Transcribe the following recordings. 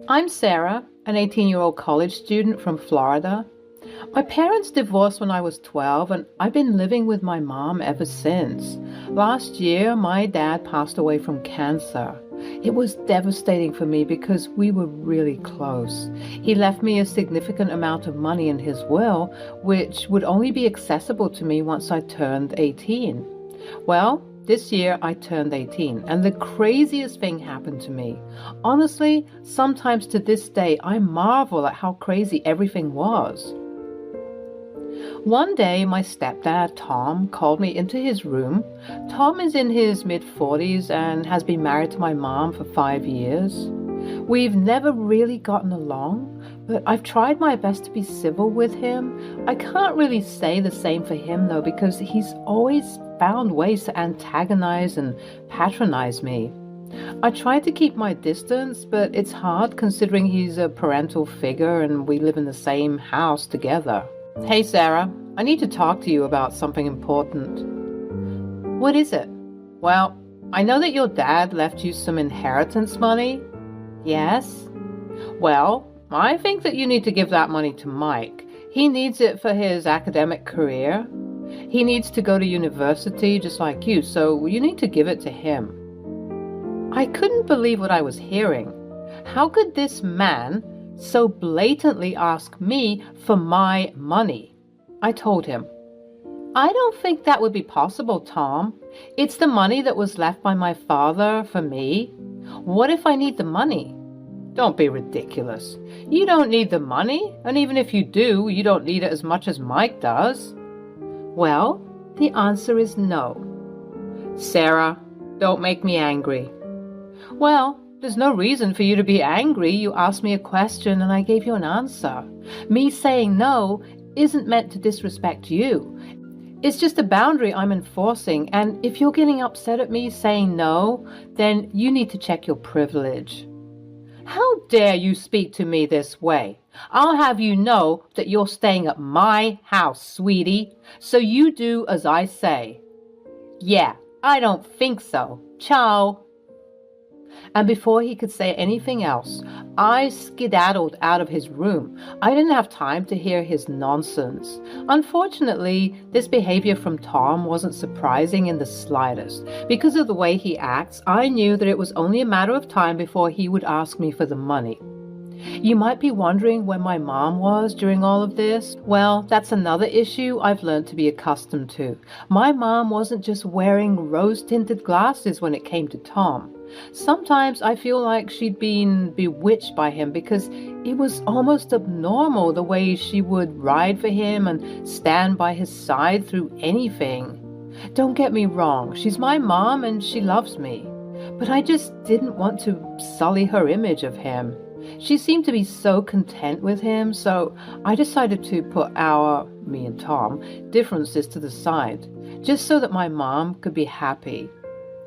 I'm Sarah, an 18-year-old college student from Florida. My parents divorced when I was 12, and I've been living with my mom ever since. Last year, my dad passed away from cancer. It was devastating for me because we were really close. He left me a significant amount of money in his will, which would only be accessible to me once I turned 18. Well, this year I turned 18, and the craziest thing happened to me. Honestly, sometimes to this day, I marvel at how crazy everything was. One day, my stepdad, Tom, called me into his room. Tom is in his mid-40s and has been married to my mom for 5 years. We've never really gotten along, but I've tried my best to be civil with him. I can't really say the same for him, though, because he's always found ways to antagonize and patronize me. I try to keep my distance, but it's hard considering he's a parental figure and we live in the same house together. Hey, Sarah, I need to talk to you about something important. What is it? Well, I know that your dad left you some inheritance money. Yes? Well, I think that you need to give that money to Mike. He needs it for his academic career. He needs to go to university just like you, so you need to give it to him. I couldn't believe what I was hearing. How could this man so blatantly ask me for my money? I told him, I don't think that would be possible, Tom. It's the money that was left by my father for me. What if I need the money? Don't be ridiculous. You don't need the money, and even if you do, you don't need it as much as Mike does. Well, the answer is no. Sarah, don't make me angry. Well, there's no reason for you to be angry. You asked me a question and I gave you an answer. Me saying no isn't meant to disrespect you. It's just a boundary I'm enforcing, and if you're getting upset at me saying no, then you need to check your privilege. How dare you speak to me this way? I'll have you know that you're staying at my house, sweetie, so you do as I say. Yeah, I don't think so. Ciao. And before he could say anything else, I skedaddled out of his room. I didn't have time to hear his nonsense. Unfortunately, this behavior from Tom wasn't surprising in the slightest. Because of the way he acts, I knew that it was only a matter of time before he would ask me for the money. You might be wondering where my mom was during all of this. Well, that's another issue I've learned to be accustomed to. My mom wasn't just wearing rose-tinted glasses when it came to Tom. Sometimes I feel like she'd been bewitched by him because it was almost abnormal the way she would ride for him and stand by his side through anything. Don't get me wrong, she's my mom and she loves me. But I just didn't want to sully her image of him. She seemed to be so content with him, so I decided to put me and Tom, differences to the side, just so that my mom could be happy.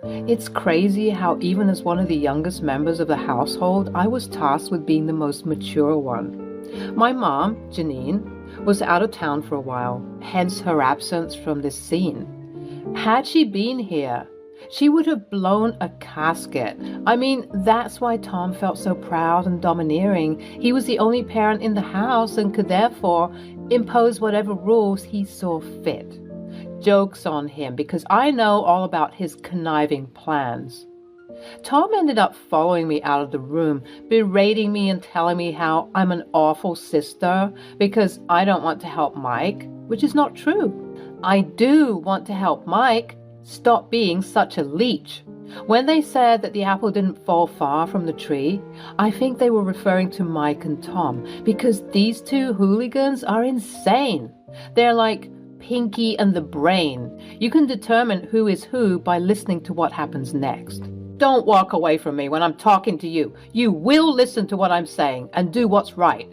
It's crazy how even as one of the youngest members of the household, I was tasked with being the most mature one. My mom, Janine, was out of town for a while, hence her absence from this scene. Had she been here, she would have blown a casket. I mean, that's why Tom felt so proud and domineering. He was the only parent in the house and could therefore impose whatever rules he saw fit. Joke's on him, because I know all about his conniving plans. Tom ended up following me out of the room, berating me and telling me how I'm an awful sister because I don't want to help Mike, which is not true. I do want to help Mike. Stop being such a leech. When they said that the apple didn't fall far from the tree, I think they were referring to Mike and Tom, because these two hooligans are insane. They're like Pinky and the Brain. You can determine who is who by listening to what happens next. Don't walk away from me when I'm talking to you. You will listen to what I'm saying and do what's right.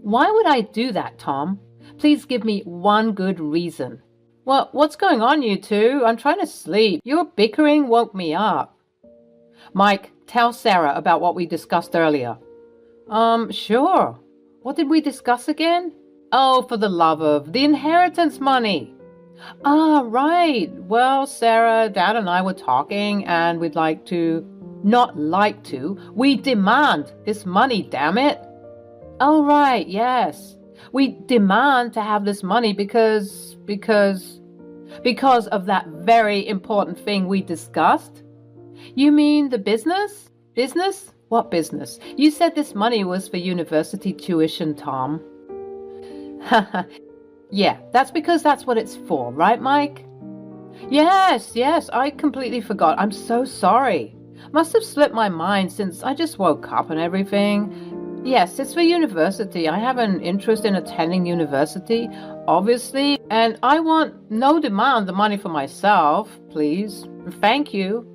Why would I do that, Tom? Please give me one good reason. Well, what's going on, you two? I'm trying to sleep. Your bickering woke me up. Mike, tell Sarah about what we discussed earlier. Sure. What did we discuss again? Oh, for the love of, the inheritance money. Ah, right. Well, Sarah, Dad and I were talking and we'd like to... Not like to. We demand this money, damn it. Oh, right, yes. We demand to have this money because of that very important thing we discussed? You mean the business? Business? What business? You said this money was for university tuition, Tom. Yeah, that's because that's what it's for, right, Mike? Yes, I completely forgot. I'm so sorry. Must have slipped my mind since I just woke up and everything. Yes, it's for university. I have an interest in attending university, obviously, and I want no demand the money for myself, please. Thank you.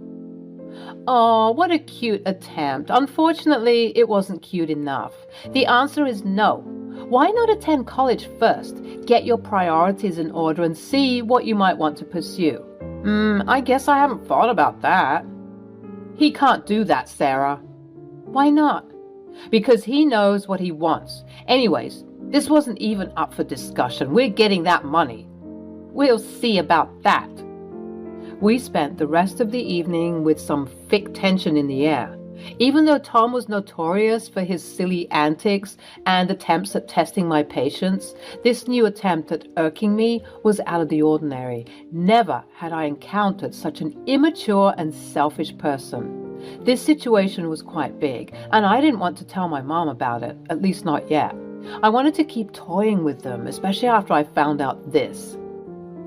Oh, what a cute attempt. Unfortunately, it wasn't cute enough. The answer is no. Why not attend college first? Get your priorities in order and see what you might want to pursue. I guess I haven't thought about that. He can't do that, Sarah. Why not? Because he knows what he wants. Anyways, this wasn't even up for discussion. We're getting that money. We'll see about that. We spent the rest of the evening with some thick tension in the air. Even though Tom was notorious for his silly antics and attempts at testing my patience, this new attempt at irking me was out of the ordinary. Never had I encountered such an immature and selfish person. This situation was quite big, and I didn't want to tell my mom about it, at least not yet. I wanted to keep toying with them, especially after I found out this.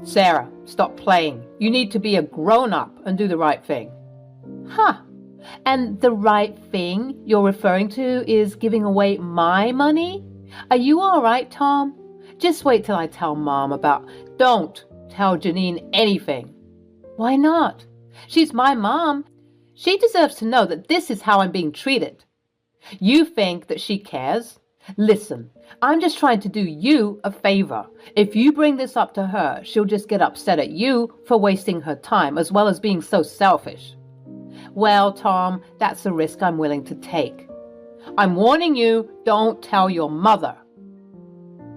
Sarah, stop playing. You need to be a grown-up and do the right thing. Huh. And the right thing you're referring to is giving away my money? Are you all right, Tom? Just wait till I tell Mom about... Don't tell Janine anything. Why not? She's my mom. She deserves to know that this is how I'm being treated. You think that she cares? Listen, I'm just trying to do you a favor. If you bring this up to her, she'll just get upset at you for wasting her time as well as being so selfish. Well, Tom, that's a risk I'm willing to take. I'm warning you, don't tell your mother.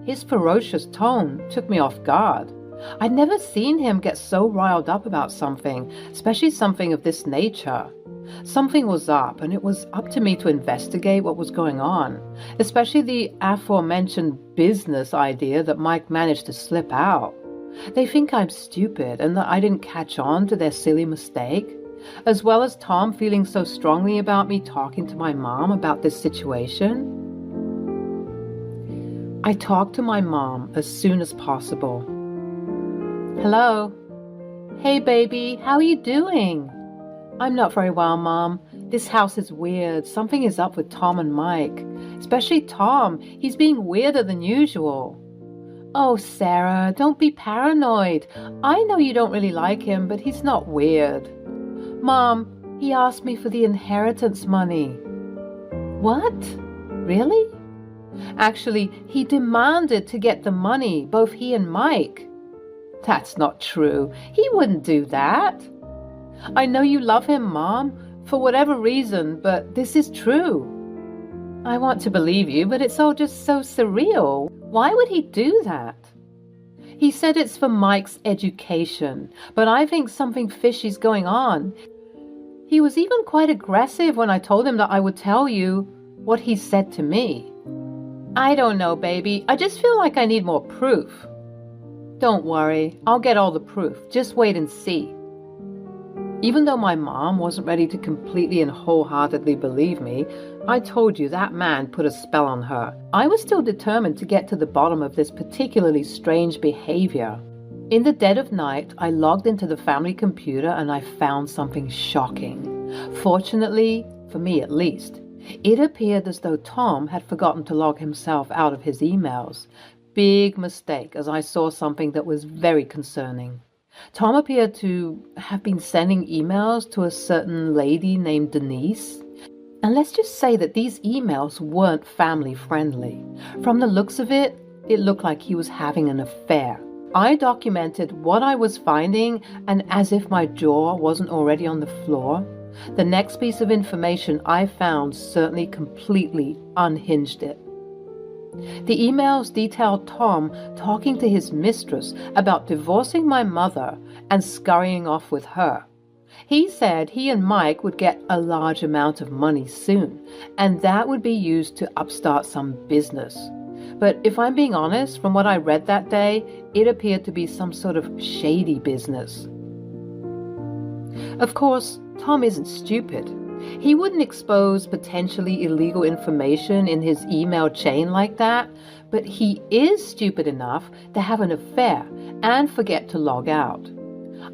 His ferocious tone took me off guard. I'd never seen him get so riled up about something, especially something of this nature. Something was up, and it was up to me to investigate what was going on, especially the aforementioned business idea that Mike managed to slip out. They think I'm stupid and that I didn't catch on to their silly mistake, as well as Tom feeling so strongly about me talking to my mom about this situation. I talked to my mom as soon as possible. Hello. Hey, baby, how are you doing? I'm not very well, Mom. This house is weird. Something is up with Tom and Mike. Especially Tom. He's being weirder than usual. Oh, Sarah, don't be paranoid. I know you don't really like him, but he's not weird. Mom, he asked me for the inheritance money. What? Really? Actually, he demanded to get the money, both he and Mike. That's not true. He wouldn't do that. I know you love him, Mom, for whatever reason, but this is true. I want to believe you, but it's all just so surreal. Why would he do that? He said it's for Mike's education, but I think something fishy's going on. He was even quite aggressive when I told him that I would tell you what he said to me. I don't know, baby. I just feel like I need more proof. Don't worry, I'll get all the proof. Just wait and see. Even though my mom wasn't ready to completely and wholeheartedly believe me, I told you that man put a spell on her. I was still determined to get to the bottom of this particularly strange behavior. In the dead of night, I logged into the family computer and I found something shocking. Fortunately, for me at least, it appeared as though Tom had forgotten to log himself out of his emails. Big mistake, as I saw something that was very concerning. Tom appeared to have been sending emails to a certain lady named Denise. And let's just say that these emails weren't family friendly. From the looks of it, it looked like he was having an affair. I documented what I was finding, and as if my jaw wasn't already on the floor, the next piece of information I found certainly completely unhinged it. The emails detailed Tom talking to his mistress about divorcing my mother and scurrying off with her. He said he and Mike would get a large amount of money soon, and that would be used to upstart some business. But if I'm being honest, from what I read that day, it appeared to be some sort of shady business. Of course, Tom isn't stupid. He wouldn't expose potentially illegal information in his email chain like that, but he is stupid enough to have an affair and forget to log out.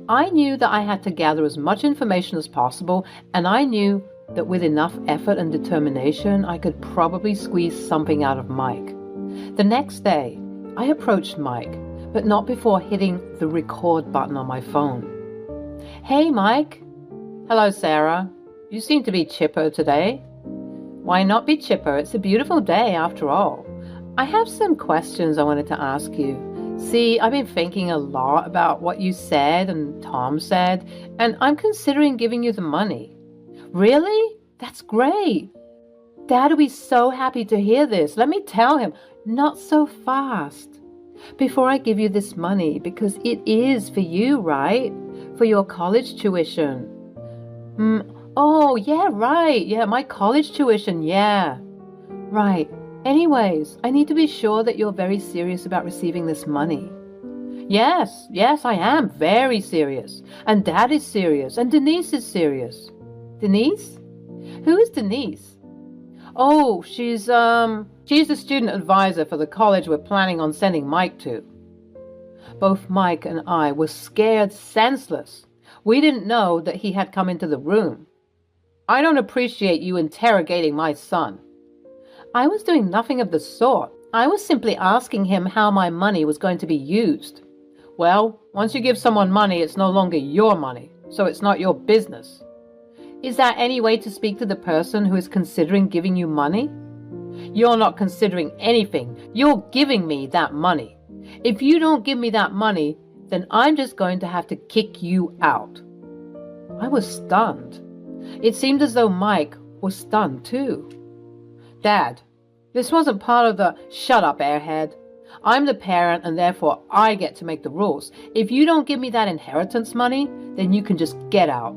I knew that I had to gather as much information as possible, and I knew that with enough effort and determination, I could probably squeeze something out of Mike. The next day, I approached Mike, but not before hitting the record button on my phone. "Hey, Mike." "Hello, Sarah. You seem to be chipper today." "Why not be chipper? It's a beautiful day after all. I have some questions I wanted to ask you. See, I've been thinking a lot about what you said and Tom said, and I'm considering giving you the money." "Really? That's great. Dad will be so happy to hear this. Let me tell him." "Not so fast. Before I give you this money, because it is for you, right? For your college tuition." Oh, yeah, right. Yeah, my college tuition, yeah. Right. Anyways, I need to be sure that you're very serious about receiving this money." Yes, I am very serious. And Dad is serious. And Denise is serious." "Denise? Who is Denise?" "Oh, she's the student advisor for the college we're planning on sending Mike to." Both Mike and I were scared senseless. We didn't know that he had come into the room. "I don't appreciate you interrogating my son." "I was doing nothing of the sort. I was simply asking him how my money was going to be used." "Well, once you give someone money, it's no longer your money, so it's not your business." "Is there any way to speak to the person who is considering giving you money?" "You're not considering anything. You're giving me that money. If you don't give me that money, then I'm just going to have to kick you out." I was stunned. It seemed as though Mike was stunned too. "Dad, this wasn't part of the—" "Shut up, airhead. I'm the parent and therefore I get to make the rules. If you don't give me that inheritance money, then you can just get out."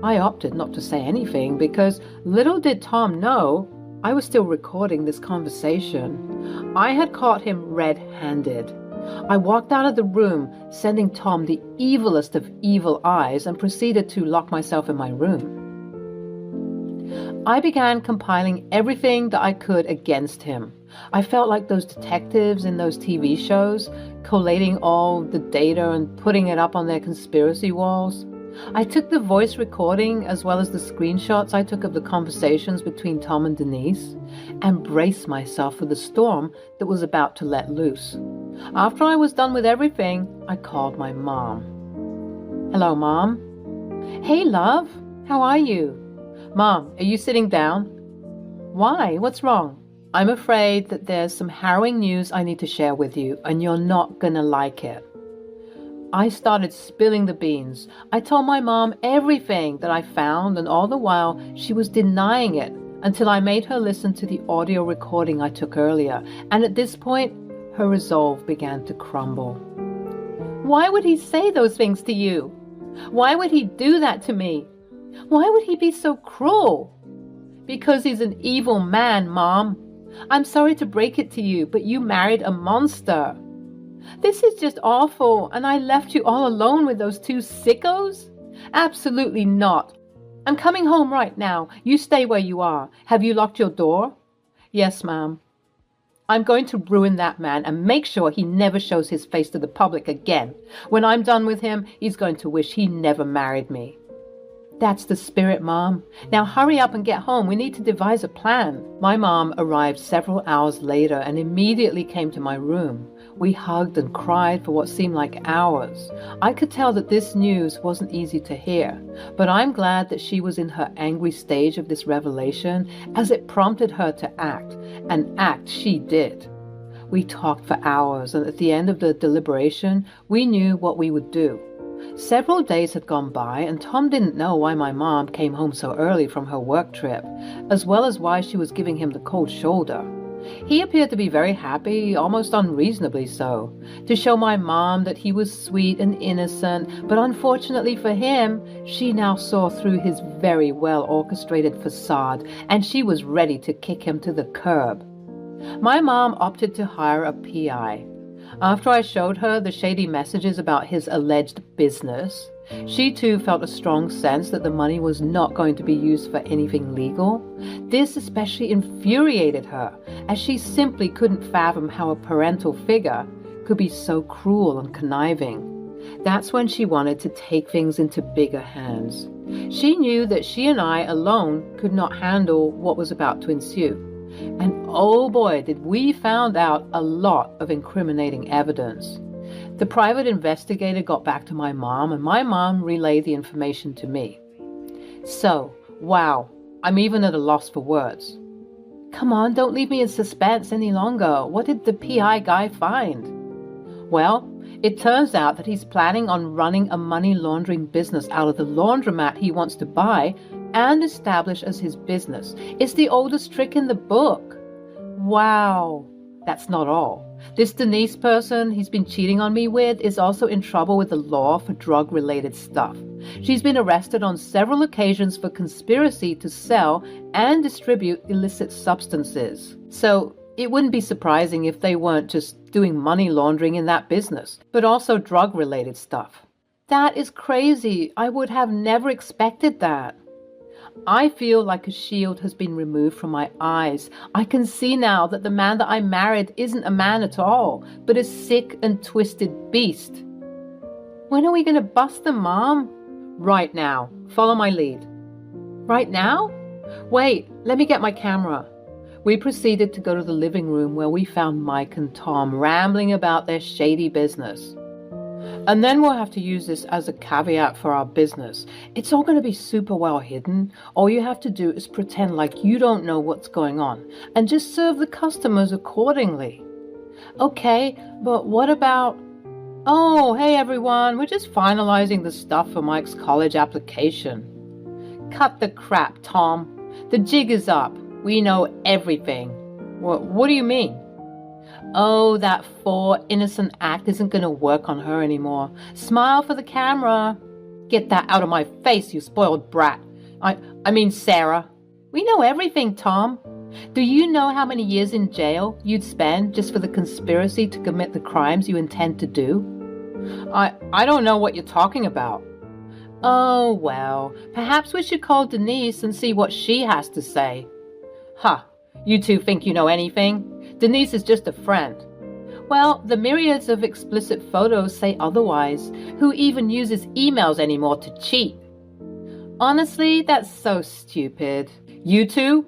I opted not to say anything because little did Tom know I was still recording this conversation. I had caught him red-handed. I walked out of the room, sending Tom the evilest of evil eyes, and proceeded to lock myself in my room. I began compiling everything that I could against him. I felt like those detectives in those TV shows, collating all the data and putting it up on their conspiracy walls. I took the voice recording as well as the screenshots I took of the conversations between Tom and Denise, and braced myself for the storm that was about to let loose. After I was done with everything, I called my mom. "Hello, Mom." "Hey, love. How are you?" "Mom, are you sitting down?" "Why? What's wrong?" "I'm afraid that there's some harrowing news I need to share with you, and you're not gonna like it." I started spilling the beans. I told my mom everything that I found, and all the while she was denying it until I made her listen to the audio recording I took earlier, and at this point, her resolve began to crumble. "Why would he say those things to you? Why would he do that to me? Why would he be so cruel?" "Because he's an evil man, Mom. I'm sorry to break it to you, but you married a monster." "This is just awful, and I left you all alone with those two sickos?" "Absolutely not. I'm coming home right now. You stay where you are. Have you locked your door?" "Yes, ma'am." "I'm going to ruin that man and make sure he never shows his face to the public again. When I'm done with him, he's going to wish he never married me." "That's the spirit, Mom. Now hurry up and get home. We need to devise a plan." My mom arrived several hours later and immediately came to my room. We hugged and cried for what seemed like hours. I could tell that this news wasn't easy to hear, but I'm glad that she was in her angry stage of this revelation, as it prompted her to act, and act she did. We talked for hours, and at the end of the deliberation, we knew what we would do. Several days had gone by, and Tom didn't know why my mom came home so early from her work trip, as well as why she was giving him the cold shoulder. He appeared to be very happy, almost unreasonably so, to show my mom that he was sweet and innocent, but unfortunately for him, she now saw through his very well-orchestrated facade, and she was ready to kick him to the curb. My mom opted to hire a PI. After I showed her the shady messages about his alleged business, she too felt a strong sense that the money was not going to be used for anything legal. This especially infuriated her, as she simply couldn't fathom how a parental figure could be so cruel and conniving. That's when she wanted to take things into bigger hands. She knew that she and I alone could not handle what was about to ensue. And oh boy, did we find out a lot of incriminating evidence. The private investigator got back to my mom, and my mom relayed the information to me. So, wow, I'm even at a loss for words. Come on, don't leave me in suspense any longer. What did the PI guy find? Well, it turns out that he's planning on running a money laundering business out of the laundromat he wants to buy and establish as his business. It's the oldest trick in the book. Wow. That's not all. This Denise person he's been cheating on me with is also in trouble with the law for drug-related stuff. She's been arrested on several occasions for conspiracy to sell and distribute illicit substances. So it wouldn't be surprising if they weren't just doing money laundering in that business, but also drug-related stuff. That is crazy. I would have never expected that. I feel like a shield has been removed from my eyes. I can see now that the man that I married isn't a man at all, but a sick and twisted beast. When are we going to bust them, Mom? Right now. Follow my lead. Right now? Wait, let me get my camera. We proceeded to go to the living room where we found Mike and Tom rambling about their shady business. And then we'll have to use this as a caveat for our business. It's all going to be super well hidden. All you have to do is pretend like you don't know what's going on and just serve the customers accordingly. Okay, but what about... Oh, hey everyone, we're just finalizing the stuff for Mike's college application. Cut the crap, Tom. The jig is up. We know everything. What do you mean? Oh, that innocent act isn't going to work on her anymore. Smile for the camera. Get that out of my face, you spoiled brat. I mean Sarah. We know everything, Tom. Do you know how many years in jail you'd spend just for the conspiracy to commit the crimes you intend to do? I don't know what you're talking about. Oh, well, perhaps we should call Denise and see what she has to say. Huh, you two think you know anything? Denise is just a friend. Well, the myriads of explicit photos say otherwise. Who even uses emails anymore to cheat? Honestly, that's so stupid. You two?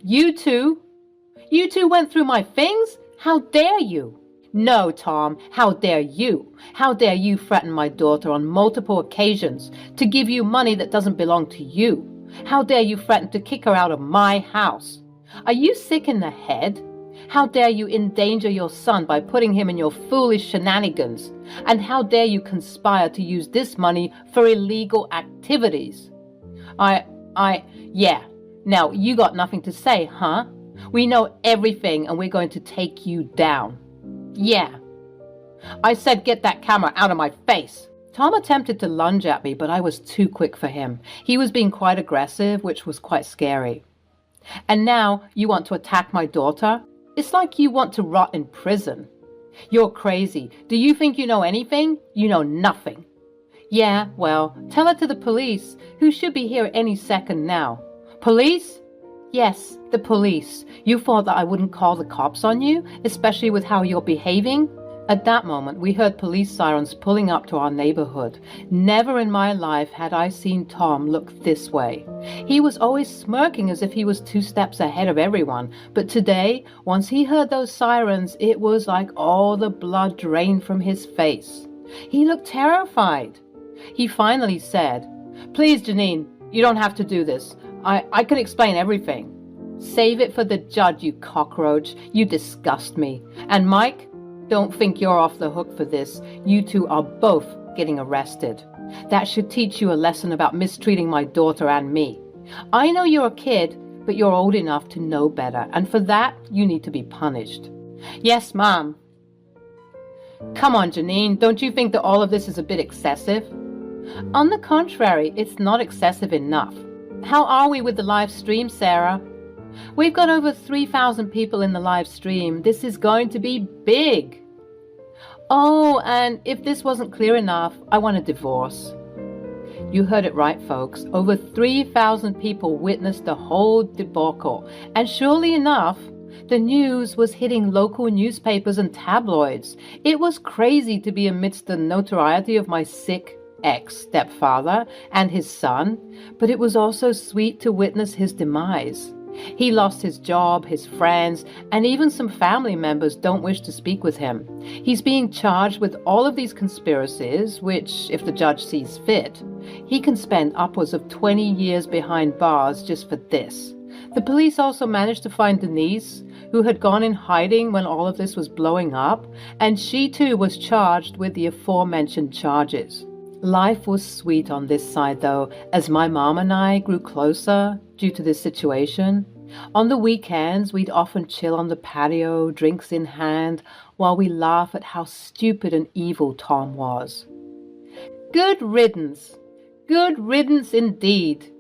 You two went through my things? How dare you? No, Tom, how dare you? How dare you threaten my daughter on multiple occasions to give you money that doesn't belong to you? How dare you threaten to kick her out of my house? Are you sick in the head? How dare you endanger your son by putting him in your foolish shenanigans? And how dare you conspire to use this money for illegal activities? Yeah. Now, you got nothing to say, huh? We know everything and we're going to take you down. Yeah. I said get that camera out of my face. Tom attempted to lunge at me, but I was too quick for him. He was being quite aggressive, which was quite scary. And now you want to attack my daughter? It's like you want to rot in prison. You're crazy. Do you think you know anything? You know nothing. Yeah, well, tell it to the police, who should be here any second now. Police? Yes, the police. You thought that I wouldn't call the cops on you, especially with how you're behaving? At that moment, we heard police sirens pulling up to our neighborhood. Never in my life had I seen Tom look this way. He was always smirking as if he was 2 steps ahead of everyone. But today, once he heard those sirens, it was like all the blood drained from his face. He looked terrified. He finally said, "Please, Janine, you don't have to do this. I can explain everything." "Save it for the judge, you cockroach. You disgust me. And Mike, don't think you're off the hook for this. You two are both getting arrested. That should teach you a lesson about mistreating my daughter and me. I know you're a kid, but you're old enough to know better, and for that, you need to be punished. Yes, Mom. Come on, Janine, don't you think that all of this is a bit excessive? On the contrary, it's not excessive enough. How are we with the live stream, Sarah? We've got over 3,000 people in the live stream. This is going to be big. Oh, and if this wasn't clear enough, I want a divorce. You heard it right, folks. Over 3,000 people witnessed the whole debacle. And surely enough, the news was hitting local newspapers and tabloids. It was crazy to be amidst the notoriety of my sick ex-stepfather and his son, but it was also sweet to witness his demise. He lost his job, his friends, and even some family members don't wish to speak with him. He's being charged with all of these conspiracies, which, if the judge sees fit, he can spend upwards of 20 years behind bars just for this. The police also managed to find Denise, who had gone in hiding when all of this was blowing up, and she too was charged with the aforementioned charges. Life was sweet on this side, though, as my mom and I grew closer due to this situation. On the weekends, we'd often chill on the patio, drinks in hand, while we laugh at how stupid and evil Tom was. Good riddance. Good riddance indeed.